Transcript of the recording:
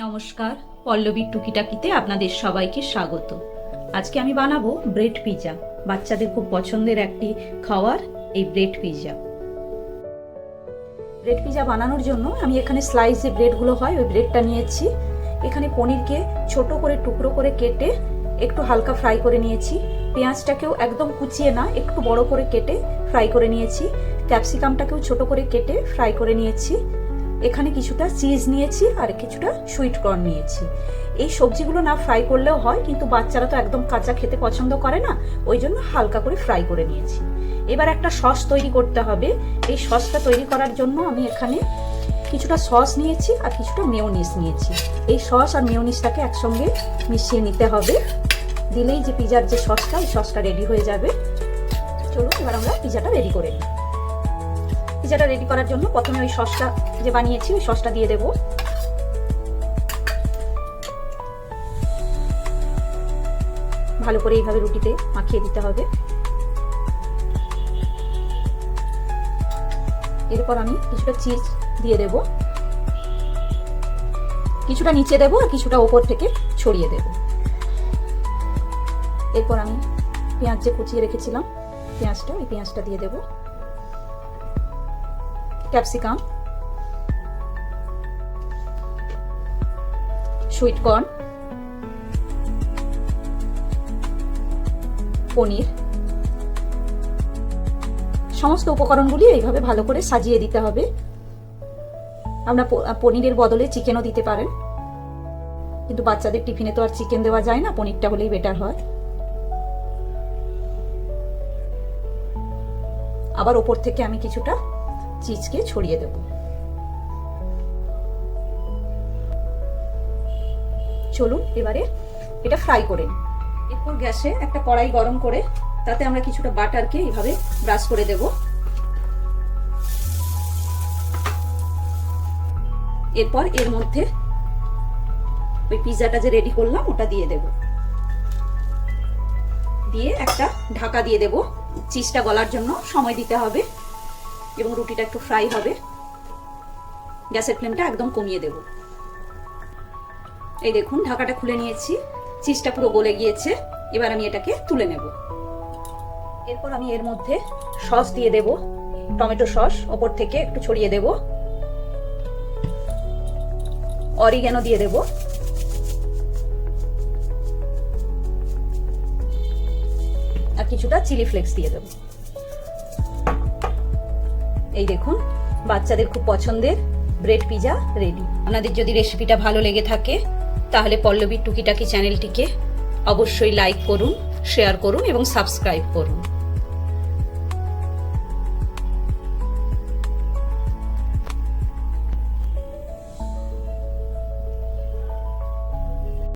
নমস্কার, পল্লবীর টুকিটাকিতে আপনাদের সবাইকে স্বাগত। আজকে আমি বানাবো ব্রেড পিৎজা। বাচ্চাদের খুব পছন্দের একটি খাবার এই ব্রেড পিৎজা। ব্রেড পিৎজা বানানোর জন্য আমি এখানে স্লাইস যে ব্রেডগুলো হয় ওই ব্রেডটা নিয়েছি। এখানে পনিরকে ছোট করে টুকরো করে কেটে একটু হালকা ফ্রাই করে নিয়েছি। পেঁয়াজটাকেও একদম কুচিয়ে না, একটু বড় করে কেটে ফ্রাই করে নিয়েছি। ক্যাপসিকামটাকেও ছোট করে কেটে ফ্রাই করে নিয়েছি। এখানে কিছুটা চিজ নিয়েছি আর কিছুটা সুইট কর্ন নিয়েছি। এই সবজিগুলো না ফ্রাই করলেও হয়, কিন্তু বাচ্চারা তো একদম কাঁচা খেতে পছন্দ করে না, ওই জন্য হালকা করে ফ্রাই করে নিয়েছি। এবার একটা সস তৈরি করতে হবে। এই সসটা তৈরি করার জন্য আমি এখানে কিছুটা সস নিয়েছি আর কিছুটা মেয়োনিজ নিয়েছি। এই সস আর মেয়োনিজটাকে একসঙ্গে মিশিয়ে নিতে হবে। দিলেই যে পিৎজার যে সসটা, এই সসটা রেডি হয়ে যাবে। চলুন এবার আমরা পিৎজাটা রেডি করে নিই। পিৎজাটা রেডি করার জন্য প্রথমে ওই সসটা যে বানিয়েছি ওই সসটা দিয়ে দেব। ভালো করে এইভাবে রুটিতে মাখিয়ে দিতে হবে। এরপর আমি কিছুটা চিজ দিয়ে দেব, কিছুটা নিচে দেব আর কিছুটা ওপর থেকে ছড়িয়ে দেব। এরপর আমি পেঁয়াজ যে কুচিয়ে রেখেছিলাম ওই পেঁয়াজটা দিয়ে দেব। ক্যাপসিকাম, সুইট কর্ন, পনির, সমস্ত উপকরণগুলি এইভাবে ভালো করে সাজিয়ে দিতে হবে। আমরা পনিরের বদলে চিকেনও দিতে পারেন, কিন্তু বাচ্চাদের টিফিনে তো আর চিকেন দেওয়া যায় না, পনিরটা হলেই বেটার হয়। আবার ওপর থেকে আমি কিছুটা চিজকে ছড়িয়ে দেব। চলুন এবারে এটা ফ্রাই করে নিই। এরপর গ্যাসে একটা কড়াই গরম করে তাতে আমরা কিছুটা বাটারকে এইভাবে ব্রাশ করে দেব। এরপর এর মধ্যে ওই পিৎজাটা যে রেডি করলাম ওটা দিয়ে দেব। দিয়ে একটা ঢাকা দিয়ে দেব। চিজটা গলার জন্য সময় দিতে হবে এবং রুটিটা একটু ফ্রাই হবে। গ্যাসের ফ্লেমটা একদম কমিয়ে দেব। এই দেখুন ঢাকাটা খুলে নিয়েছি, চিজটা পুরো গলে গিয়েছে। এবার আমি এটাকে তুলে নেব। এরপর আমি এর মধ্যে সস দিয়ে দেব, টমেটো সস ওপর থেকে একটু ছড়িয়ে দেব। অরিগ্যানো দিয়ে দেব। আর কিছুটা চিলি ফ্লেক্স দিয়ে দেব। এই দেখুন বাচ্চাদের খুব পছন্দের ব্রেড পিৎজা রেডি। আপনাদের যদি রেসিপিটা ভালো লেগে থাকে তাহলে পল্লবীর টুকিটাকি চ্যানেলটিকে অবশ্যই লাইক করুন, শেয়ার করুন এবং সাবস্ক্রাইব করুন।